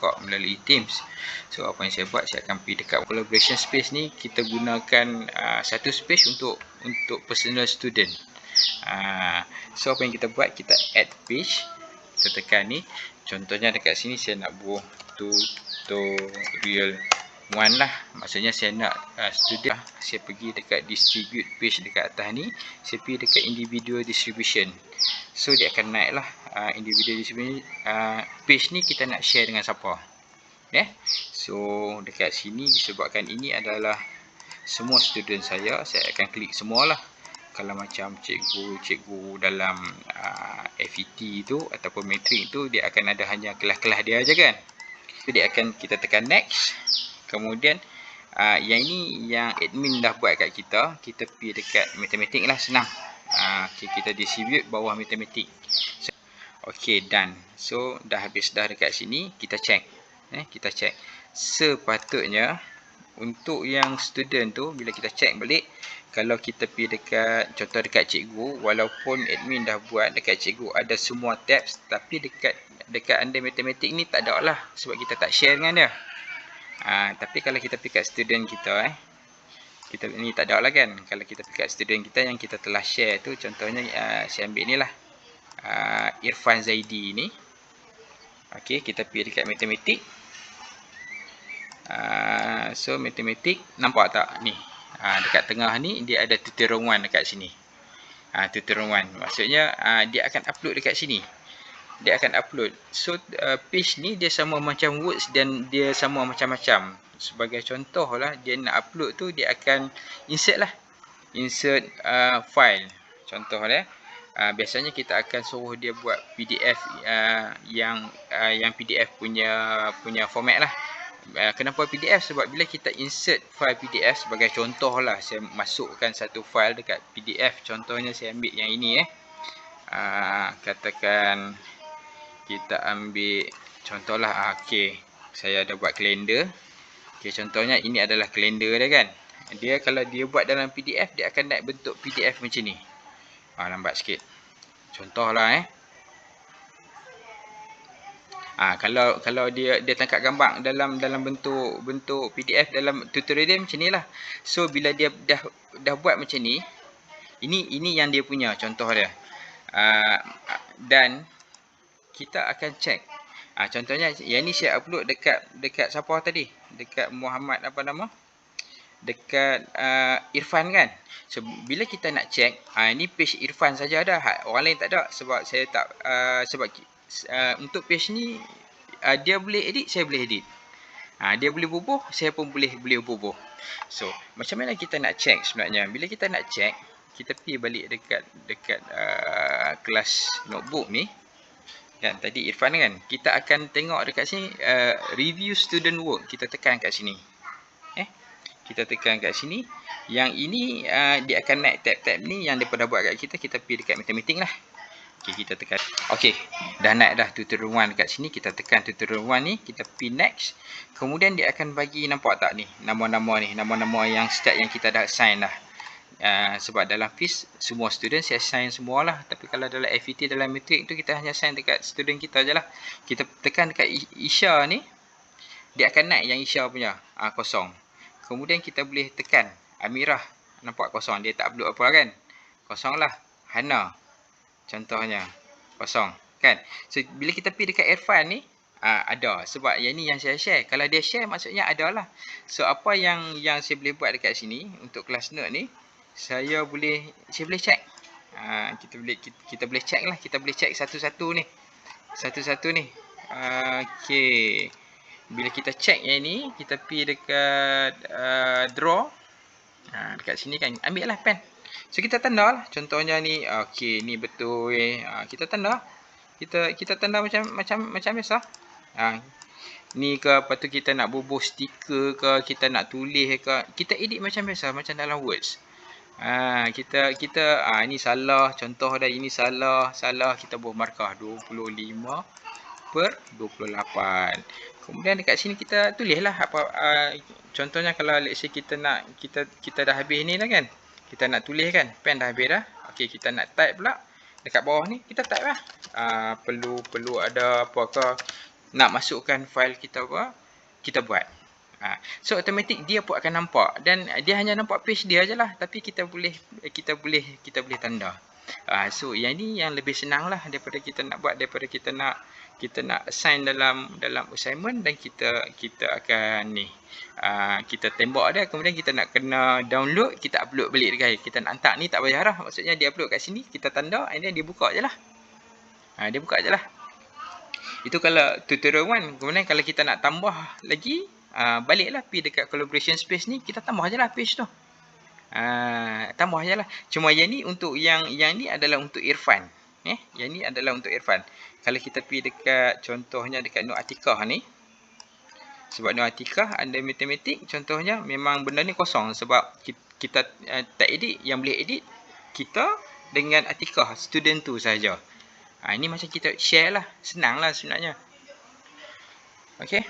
buka melalui Teams. So apa yang saya buat, saya akan pergi dekat collaboration space ni. Kita gunakan satu space untuk personal student. So apa yang kita buat, kita add page, kita tekan ni. Contohnya dekat sini saya nak buat tutorial 1 lah. Maksudnya saya nak student, saya pergi dekat distribute page dekat atas ni, saya pergi dekat individual distribution. So dia akan naik lah individual distribution. Page ni kita nak share dengan siapa, so dekat sini disebabkan ini adalah semua student saya akan klik semualah. Kalau macam cikgu dalam FET tu ataupun matrik tu, dia akan ada hanya kelas-kelas dia aja kan. So dia akan, kita tekan next. Kemudian yang ini yang admin dah buat kat kita. Kita pergi dekat matematik lah, senang. Okay, kita distribute bawah matematik. Okay, done. So dah habis dah dekat sini. Kita check. Kita check. Sepatutnya untuk yang student tu, bila kita check balik, kalau kita pergi dekat, contoh dekat cikgu, walaupun admin dah buat dekat cikgu ada semua tabs, tapi dekat under matematik ni tak ada lah, sebab kita tak share dengan dia. Tapi kalau kita pergi kat student kita, kita ni tak ada lah kan. Kalau kita pergi kat student kita yang kita telah share tu, contohnya saya ambil ni lah, Irfan Zaidi ni. Okay, kita pergi dekat matematik. So matematik, nampak tak ni, dekat tengah ni dia ada tutorial 1 dekat sini. Tutorial 1 maksudnya dia akan upload dekat sini. Dia akan upload. So page ni dia sama macam Words dan dia sama macam-macam. Sebagai contoh lah, dia nak upload tu, dia akan insert lah, insert file. Contoh lah, biasanya kita akan suruh dia buat PDF yang PDF punya format lah. Kenapa PDF? Sebab bila kita insert file PDF, sebagai contoh lah, saya masukkan satu file dekat PDF. Contohnya saya ambil yang ini katakan kita ambil contoh lah, okay, saya ada buat kalender. Okay, contohnya ini adalah kalender dia kan. Dia kalau dia buat dalam PDF, dia akan naik bentuk PDF macam ni. Lambat sikit. Contoh lah kalau dia tangkap gambar dalam bentuk PDF dalam tutorial dia macam nilah. So bila dia dah buat macam ni, ini yang dia punya contoh dia. Dan kita akan check. Contohnya yang ni saya upload dekat siapa tadi? Dekat Muhammad apa nama? Dekat Irfan kan. So bila kita nak check, ini page Irfan saja ada, orang lain tak ada, sebab saya tak untuk page ni dia boleh edit, saya boleh edit. Dia boleh bubuh, saya pun boleh bubuh. So macam mana kita nak check sebenarnya? Bila kita nak check, kita pergi balik dekat kelas notebook ni kan. Tadi Irfan kan, kita akan tengok dekat sini review student work. Kita tekan kat sini. Kita tekan kat sini. Yang ini dia akan naik tab-tab ni yang dia dah buat kat kita. Kita pergi dekat matematik lah. Okay, kita tekan. Okay, dah naik dah tutorial 1 dekat sini. Kita tekan tutorial 1 ni, kita pergi next. Kemudian dia akan bagi, nampak tak ni, nama-nama ni, nama-nama yang start yang kita dah assign dah. Sebab dalam FIS semua student saya assign semualah. Tapi kalau dalam FET, dalam matrik tu, kita hanya assign dekat student kita je lah. Kita tekan dekat Isha ni, dia akan naik yang Isha punya kosong. Kemudian kita boleh tekan Amirah, nampak kosong, dia tak upload apa kan, kosong lah. Hana contohnya kosong kan. So bila kita pergi dekat Irfan ni, ada, sebab yang ni yang saya share. Kalau dia share, maksudnya ada lah. So apa yang saya boleh buat dekat sini untuk kelas note ni, saya boleh check. Kita boleh check lah. Kita boleh check satu-satu ni. Okay, bila kita check yang ni, kita pergi dekat draw. Dekat sini kan, ambil lah pen. So kita tanda lah. Contohnya ni, okay, ni betul. Kita tanda. Kita tanda macam biasa. Ni ke, lepas tu kita nak bubuh stiker ke, kita nak tulis ke, kita edit macam biasa, macam dalam Words. Ini salah, contoh dah, ini salah, kita bubuh markah 25/28. Kemudian dekat sini kita tulislah apa, contohnya kalau let's say kita dah habis ni dah kan. Kita nak tulis kan, pen dah habis dah. Okey, kita nak type pula. Dekat bawah ni kita type lah. Perlu ada apakah nak masukkan file kita apa, kita buat. So automatic dia pun akan nampak, dan dia hanya nampak page dia je lah, tapi kita boleh tanda. So yang ni yang lebih senang lah daripada kita nak buat, daripada kita nak assign dalam assignment, dan kita akan ni kita tembak dia, kemudian kita nak kena download, kita upload balik guys. Kita nak hantar ni tak payah lah, maksudnya dia upload kat sini, kita tanda, and then dia buka je lah. Dia buka je lah. Itu kalau tutorial 1. Kemudian kalau kita nak tambah lagi, baliklah pergi dekat collaboration space ni, kita tambah je lah page tu. Tambah je lah. Cuma yang ni untuk yang ni adalah untuk Irfan. Yang ni adalah untuk Irfan. Kalau kita pergi dekat contohnya dekat Nur Atikah ni, sebab Nur Atikah ada matematik, contohnya memang benda ni kosong sebab kita tak edit. Yang boleh edit kita dengan Atikah, student tu saja. Ini macam kita share lah, senang lah sebenarnya. Okay.